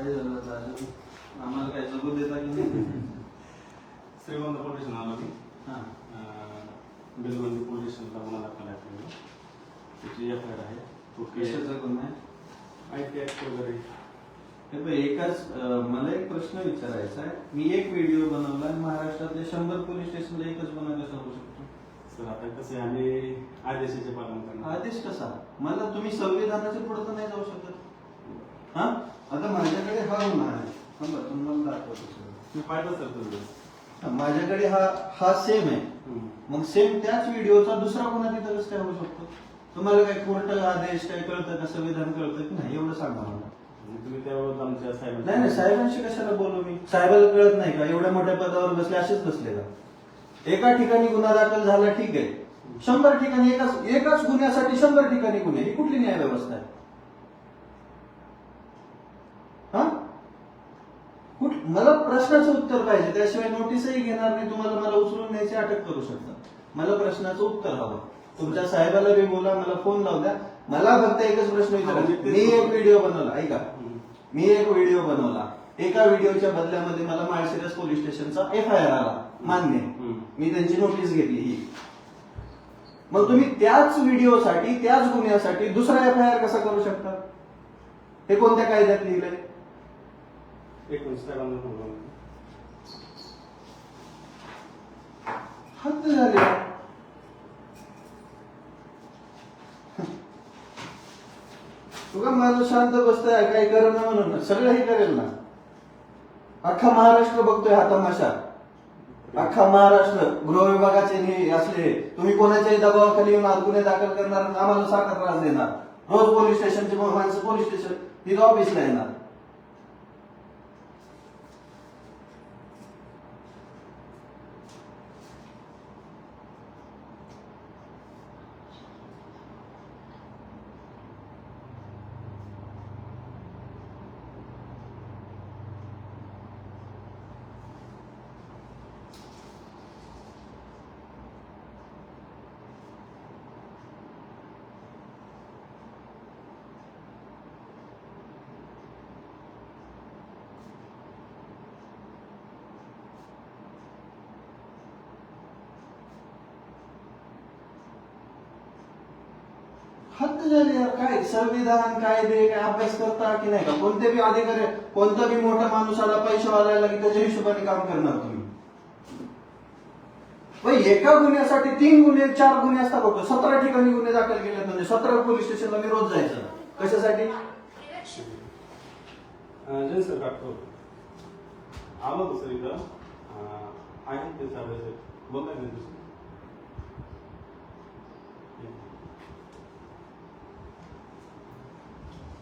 काय झालं झालं आम्हाला काय जगू देता की नाही. श्रीगोंदा पोलीस स्टेशन आलो मी. हां बेलगोंदी पोलीस स्टेशनला मला दाखल आहे. त्याची एफआयआर आहे. कशाचा गुन्हा आहे? आयटी ऍक्ट वगैरे. हे बघ, एकाच मला एक प्रश्न विचारायचा आहे. मी एक व्हिडिओ बनवला आणि महाराष्ट्रातल्या 100 पोलीस स्टेशनला एकच गुन्हा कसा होऊ शकतो? सर आता कसं आहे, आम्ही आदेशाचे पालन करणार. आदेश कसा? मला तुम्ही संविधानाच्या पुढे तर नाही जाऊ शकत. हा आता माझ्याकडे हा गुन्हा आहे. तुम्हाला दाखवतो सर. मी पाहिलं सर तुझं. माझ्याकडे हा सेम आहे. मग सेम त्याच व्हिडिओचा दुसरा गुन्हा तिथं कसं काय होऊ शकतो? तुम्हाला काय कोर्ट आदेश काय कळतं का, संविधान कळतं की नाही एवढं सांगा मला. तुम्ही त्याबाबत आमच्या साहेब. नाही साहेबांशी कशाला बोलू मी? साहेबाला कळत नाही का एवढ्या मोठ्या पदावर बसले असेच बसले का? एका ठिकाणी गुन्हा दाखल झाला ठीक आहे, 100 ठिकाणी एकाच गुन्ह्यासाठी 100 ठिकाणी गुन्हे, ही कुठली न्याय व्यवस्था आहे? हा मला प्रश्नाचं उत्तर पाहिजे, त्याशिवाय नोटीसही घेणार नाही. तुम्हाला मला उचलून न्यायची अटक करू शकता. मला प्रश्नाचं उत्तर हवं. तुमच्या साहेबाला बी बोला, मला फोन लावू द्या. मला फक्त एकच प्रश्न विचारायचा. मी एक व्हिडिओ बनवला, ऐका, मी एक व्हिडिओ बनवला. एका व्हिडिओच्या बदल्यामध्ये मला माळशिरस पोलीस स्टेशनचा एफआयआर आला, मान्य, मी त्यांची नोटीस घेतली ही. मग तुम्ही त्याच व्हिडिओसाठी त्याच गुन्ह्यासाठी दुसरा एफआयआर कसा करू शकता? हे कोणत्या कायद्यात लिहिलंय? हद्द झाली. तुका माझं शांत बसतंय काही करेल ना म्हणून सगळं हे करेल ना. अख्खा महाराष्ट्र बघतोय हा तमाशा. अख्खा महाराष्ट्र गृह विभागाचे हे असले, तुम्ही कोणाच्याही दबावाखाली येऊन गुन्हे दाखल करणार, आम्हाला सारखा त्रास देणार. रोज पोलीस स्टेशनचे माणसं पोलीस स्टेशन तिथं ऑफिसला येणार. हद्द झाली यार. काय संविधान कायदे काय अभ्यास करता की नाही का? कोणते बी अधिकारी, कोणता बी मोठा माणूस आला पैसे वालायला की त्याच्या हिशोबाने काम करणार तुम्ही. एका गुन्ह्यासाठी 3 गुन्हे 4 गुन्हे असतात बघतो. 17 ठिकाणी गुन्हे दाखल केले, म्हणजे 17 पोलीस स्टेशनला मी रोज जायचं. कशासाठी? जय सर डॉक्टर आलो तो सर इथं आहे ते साहेब बोलताय ना तुम्ही.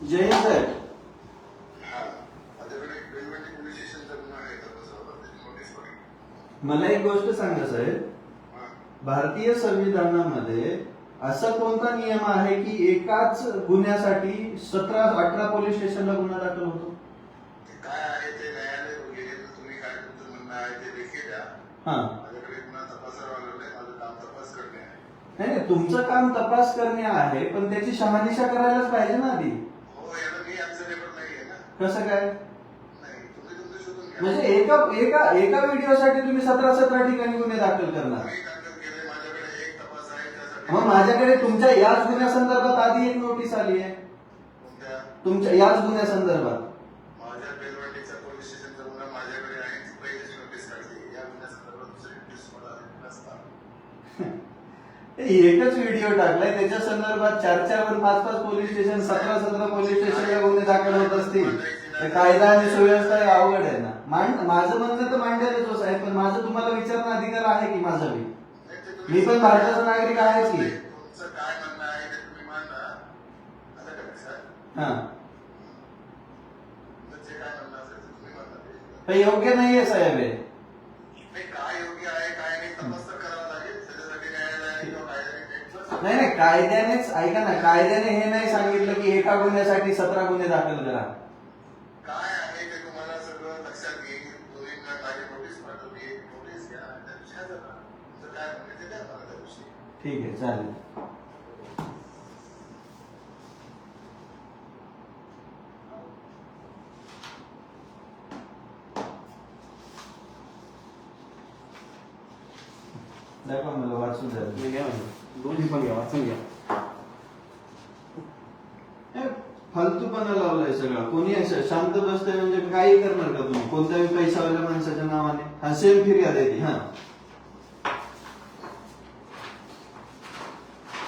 जय हिंद साहेब. मला एक गोष्ट सांगा साहेब, भारतीय संविधानामध्ये असा कोणता नियम आहे की एकाच गुन्ह्यासाठी 17-18 पोलीस स्टेशनला गुन्हा दाखल होतो? काय आहे ते न्यायालय वगैरे, तुम्ही काय तुमचं म्हणणं आहे ते देखील द्या. माझ्याकडे गुन्हा तपासायला आलो नाही, माझं काम तपास करणे आहे. नाही तुमचं काम तपास करणे आहे, पण त्याची शहानिशा करायलाच पाहिजे ना आधी. हो, याला मी अन्सरेबल नाहीये ना. कसं काय? नाही, तुम्ही तुमचं शोधून घ्या. म्हणजे एका व्हिडिओसाठी तुम्ही 17 ठिकाणी गुन्हे दाखल करणार? मी दाखल केलंय, माझ्याकडे एक तपास आहे त्यासाठी. मग माझ्याकडे तुमच्या याच गुन्ह्यासंदर्भात आधी एक नोटीस आली आहे. कोणत्या? तुमच्या याच गुन्ह्यासंदर्भात. माझ्या बेलवाडीच्या पोलीस स्टेशनचा गुन्हा माझ्याकडे आहे, ती पहिलीच नोटीस काढली. या गुन्ह्यासंदर्भात दुसरी नोटीस मला नसतात. एकच व्हिडिओ टाकलाय, त्याच्या संदर्भात 4-4 व 5-5 पोलीस स्टेशन, 17 पोलीस स्टेशनला गुन्हे दाखल होत असतील. कायदा आणि सुव्यवस्था अवघड आहे ना. माझं म्हणणं तर मांडायलाच हो साहेब, पण माझं तुम्हाला विचारणं अधिकार आहे की माझा बी? मी पण भारताचा नागरिक आहेच की. तुमचं काय म्हणणं आहे ते तुम्ही मांडा. आता काय साहेब? हा, जे काय म्हणणं असेल ते तुम्ही मांडा. पण योग्य नाहीये साहेब हे. काय योग्य आहे काय नाही तपास तर करावा लागेल. त्याच्यासाठी न्यायालय किंवा कायद्याने नाही कायद्यानेच, ऐका ना, कायद्याने हे नाही सांगितलं की एका गुन्ह्यासाठी 17 गुन्हे दाखल करा. काय आहे ते तुम्हाला सगळं लक्षात घेईल. तुम्ही माझी नोटीस पाठवली, नोटीस घ्या, त्या विषयाचं तुमचं काय म्हणणं ते द्या मला त्याविषयी. ठीक आहे, चालेल. दाखवा मला वाचून द्या. तुम्ही घ्या म्हणजे. दोन्ही पण घ्या, वाचून घ्या. हे फालतूपणा लावलाय सगळा. कोणी असं शांत बसतंय म्हणजे काही करणार का तुम्ही कोणत्याही पैशावाल्या माणसाच्या नावाने? हा सेम फिर्याद आहे ती. हा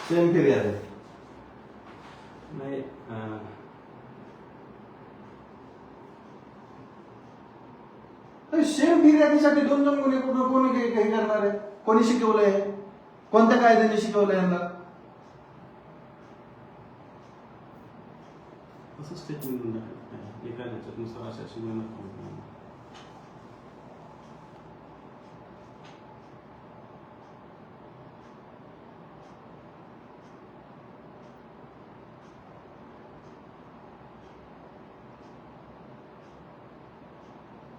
सेम फिर्याद आहे. नाही सेम फिर्यादीसाठी दोन दोन गुन्हे कोणी काही करणार आहे? कोणी शिकवलंय? कोणत्या कायद्याने शिकवलंय यांना? असं स्टेटमेंट एका ह्याच्यानुसार अशा शिकवणार.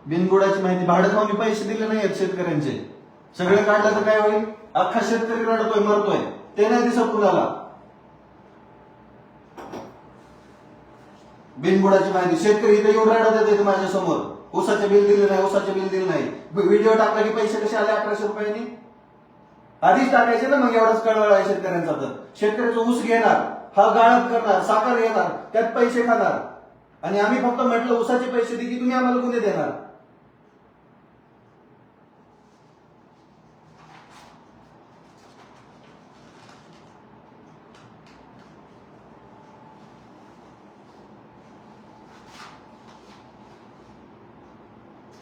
बिनबुडाची माहिती. भाडं खाऊन पैसे दिले नाही आहेत शेतकऱ्यांचे. सगळे काढलं तर काय होईल? अख्खा शेतकरी रडतोय, मरतोय. ते नाही दिसत कुणाला. बिनबुडाची माहिती. शेतकरी इथे येऊन रडत येते माझ्या समोर. ऊसाचे बिल दिले नाही, ऊसाचे बिल दिले नाही. व्हिडिओ टाकला की पैसे कसे आले 1100 रुपयांनी? आधीच टाकायचे ना. मग एवढाच कळवळ आहे शेतकऱ्यांचा. तर शेतकऱ्याचा ऊस घेणार, हा गाळप करणार, साखर घेणार, त्यात पैसे खाणार. आणि आम्ही फक्त म्हटलं ऊसाचे पैसे दे की तुम्ही आम्हाला गुन्हे देणार.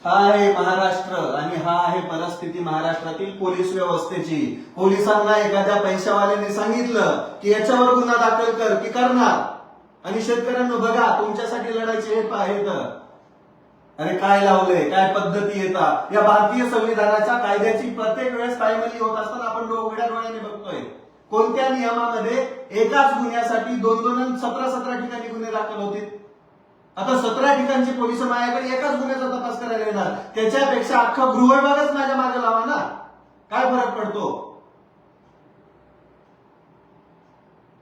हा आहे महाराष्ट्र आणि हा आहे परिस्थिती महाराष्ट्रातील पोलीस व्यवस्थेची. पोलिसांना एखाद्या पैशावाल्याने सांगितलं की याच्यावर गुन्हा दाखल कर की करणार. आणि शेतकऱ्यांना बघा तुमच्यासाठी लढायचे हे आहेत. अरे काय लावलंय, काय पद्धती येतात. या भारतीय संविधानाच्या कायद्याची प्रत्येक वेळेस टायमली होत असताना आपण उघड्या डोळ्याने बघतोय. कोणत्या नियमामध्ये एकाच गुन्ह्यासाठी 2-2 आणि 17 ठिकाणी गुन्हे दाखल होतील. आता 17 ठिकाणचे पोलिस माझ्याकडे एकाच गुन्ह्याचा तपास करायला येणार. त्याच्यापेक्षा अख्खा गृहविभागच माझ्या मागे लावा ना. काय फरक पडतो?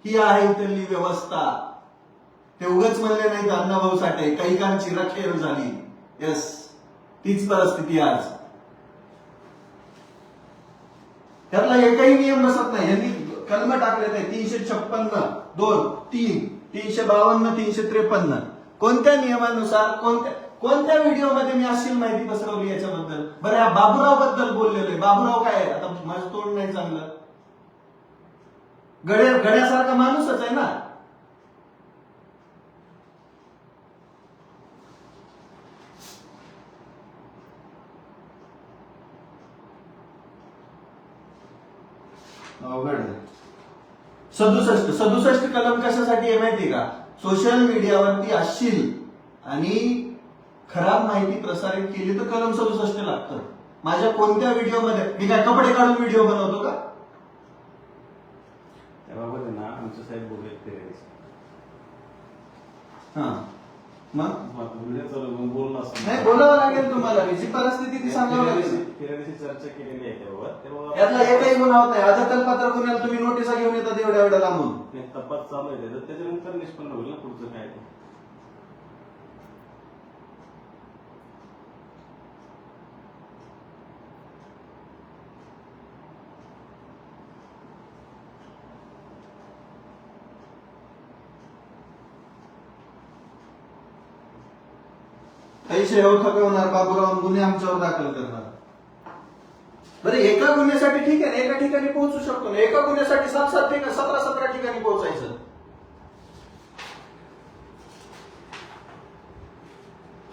ही आहे इथली व्यवस्था. ते उगाच म्हणले नाही अण्णाभाऊ साठे कैकांची रखेल झाली. यस, तीच परिस्थिती आज. त्यातला एकही नियम बसत नाही. यांनी कलम टाकले ते 356, 2, 3, 352, 353. कोणत्या नियमानुसार कोणत्या व्हिडिओमध्ये मी अशी माहिती पसरवली याच्याबद्दल? बरं, ह्या बाबूराव बद्दल बोललेलो आहे. बाबूराव काय आहे? आता माझं तोंड नाही चांगलं. गड्यासारखा माणूसच आहे ना. अवघड आहे. 67 कलम कशासाठी आहे माहिती का? सोशल मीडियावरती अश्लील आणि खराब माहिती प्रसारित केली तर कलम 67 लागतं. माझ्या कोणत्या व्हिडिओमध्ये मी काय कपडे काढून व्हिडिओ बनवतो का? त्याबाबत आहे ना आमचे साहेब बोलले ते. हा मग बोलणं असं नाही बोलावं लागेल तुम्हाला. जी परिस्थिती ती सांगावं लागेल. चर्चा केलेली आहे त्याबाबत. यातला एकही गुन्हा होत नाही. अदखलपात्र गुन्ह्याला तुम्ही नोटिसा घेऊन येतात एवढ्या लांबून. तपास चालू आहे त्याचा, त्याच्यानंतर निष्पन्न होईल ना पुढचं काय ते. पैसे एवढं थकवणार बाबूराव, गुन्हे आमच्यावर दाखल करणार. बरं, एका गुन्ह्यासाठी ठीक आहे, एका ठिकाणी पोहोचू शकतो ना. एका गुन्ह्यासाठी 7-7 ठिकाणी 17 ठिकाणी पोहोचायचं.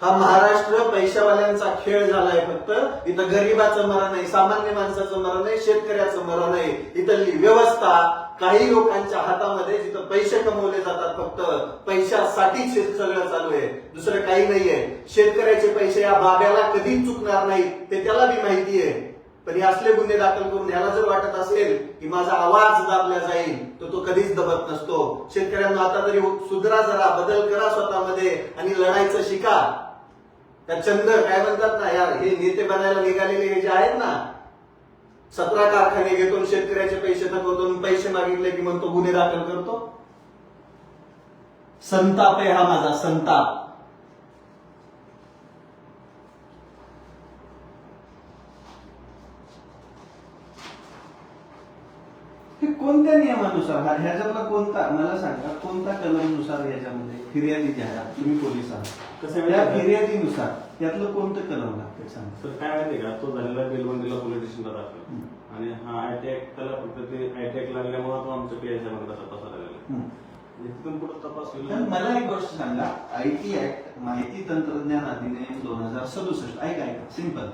हा महाराष्ट्र पैशावाल्यांचा खेळ झालाय. फक्त इथं गरीबाचं मरण नाही, सामान्य माणसाचं मरण नाही, शेतकऱ्याचं मरण नाही. इथली व्यवस्था काही लोकांच्या हातामध्ये जिथं पैसे कमवले जातात, फक्त पैशासाठीच सगळं चालू आहे, दुसरं काही नाहीये. शेतकऱ्याचे पैसे या बाब्याला कधीच चुकणार नाहीत, ते त्याला बी माहिती आहे. पण हे असले गुन्हे दाखल करून ह्याला जर वाटत असेल की माझा आवाज दाबला जाईल तर तो कधीच दबत नसतो. शेतकऱ्यांना आता तरी सुधरा, जरा बदल करा स्वतःमध्ये आणि लढायचं शिका. त्या चंद्र काय म्हणतात ना यार, हे नेते बनायला निघालेले हे जे आहेत ना, 17 कारखाने घेतो, शेतकऱ्याचे पैसे थकवतो, पैसे मागितले की म्हणतो गुन्हे दाखल करतो. संताप आहे हा माझा, संताप. हे कोणत्या नियमानुसार ह्याच्यातला कोणता मला सांगा कोणता कलमनुसार याच्यामध्ये फिर्यादी जी आहे तुम्ही पोलीस आहात कसं आहे त्या माहिती आहे का? फिर्यादीनुसार त्यातलं कोणतं कलम लागतं सांगा. तर काय माहितीये का, तो झालेला बेलबंदीला पोलीस स्टेशनला दाखल आणि हा आयटॅक त्याला फक्त ते आयटॅक लागल्यामुळे तो आमच्या पीआयच्या बंगला तपासायला लागला. हम्म. तिथून पुढे तपास होईल. तर मला एक गोष्ट सांगा IT ऍक्ट माहिती तंत्रज्ञान अधिनियम 2067 ऐका सिंपल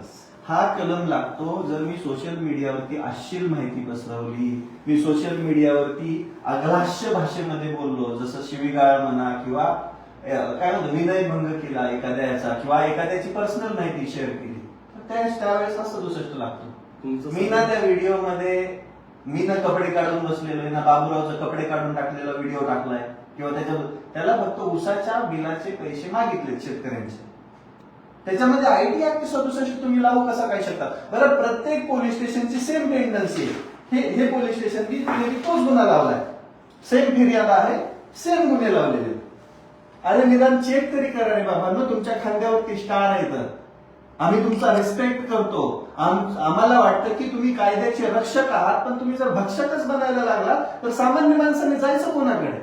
हा कलम लागतो जर मी सोशल मीडियावरती अश्लील माहिती पसरवली मी सोशल मीडियावरती अग्राह्य भाषेमध्ये बोललो जसं शिवीगाळ म्हणा किंवा काय म्हणतो विनयभंग केला एखाद्याचा किंवा एखाद्याची पर्सनल माहिती शेअर केली तर त्यावेळेस हा 67 लागतो. मी ना त्या व्हिडिओमध्ये मी ना कपडे काढून बसलेलो आहे ना बाबूरावचं कपडे काढून टाकलेला व्हिडिओ टाकलाय किंवा त्याला फक्त उसाच्या बिलाचे पैसे मागितले शेतकऱ्यांचे त्याच्यामध्ये IT ऍक्ट 67 तुम्ही लावू कसा काय शकता. बरं प्रत्येक पोलीस स्टेशनची सेम टेंडन्सी आहे हे पोलीस स्टेशन की तुम्ही तोच गुन्हा लावलाय सेम फिर्याद आहे सेम गुन्हे लावलेले. अरे निदान चेक तरी करा रे बाबा न तुमच्या खांद्यावरती स्टार आहे तर आम्ही तुमचा रिस्पेक्ट करतो आम्हाला वाटतं की तुम्ही कायद्याचे रक्षक आहात पण तुम्ही जर भक्षकच बनायला लागला तर सामान्य माणसाने जायचं कोणाकडे.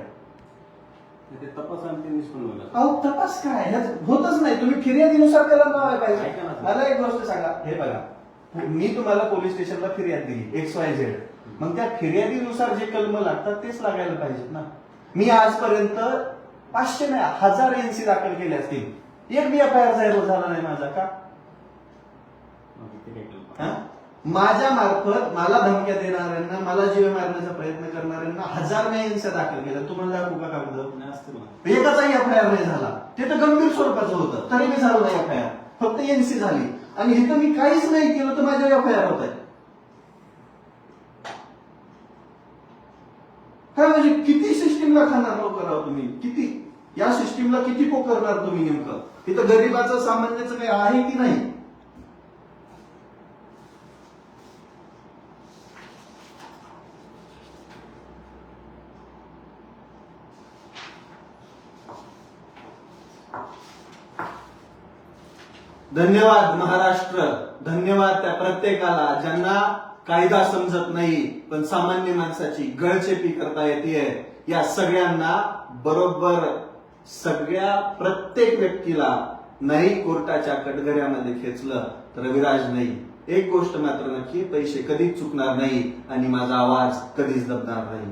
ते तपास आणखी निष्पन्न होईल. अहो तपास काय ह्यात होतच नाही तुम्ही फिर्यादीनुसार त्याला लावायला पाहिजे. ऐका ना. मला एक गोष्ट सांगा हे बघा मी तुम्हाला पोलीस स्टेशनला फिर्याद दिली XYZ मग त्या फिर्यादीनुसार जे कलम लागतात तेच लागायला पाहिजेत ना. मी आजपर्यंत 500 नाही 1000 NC दाखल केले असतील एक बी FIR झाला नाही माझा का. ते काय केलं? हा? माझ्या मार्फत मला धमक्या देणाऱ्यांना मला जीव मारण्याचा प्रयत्न करणाऱ्यांना 1000 NC दाखल केलं तुम्हाला दाखवू का कागद नाही असते ना. एकाचाही FIR नाही झाला ते तर गंभीर स्वरूपाचं होतं तरी मी झालं नाही FIR फक्त NC झाली आणि इथं मी काहीच नाही केलं तर माझ्या FIR होत आहे. काय म्हणजे किती सिस्टीमला खाणार लोक राव तुम्ही किती या सिस्टीमला किती पोकरणार तुम्ही नेमकं इथं गरीबाचं सामान्याचं काही आहे की नाही. धन्यवाद महाराष्ट्र धन्यवाद त्या प्रत्येकाला ज्यांना कायदा समजत नाही पण सामान्य माणसाची गळचेपी करता येते या सगळ्यांना बरोबर सगळ्या प्रत्येक व्यक्तीला नाही कोर्टाच्या कटघऱ्यामध्ये खेचलं तर रविराज नाही. एक गोष्ट मात्र नक्की पैसे कधीच चुकणार नाही आणि माझा आवाज कधीच दबणार नाही.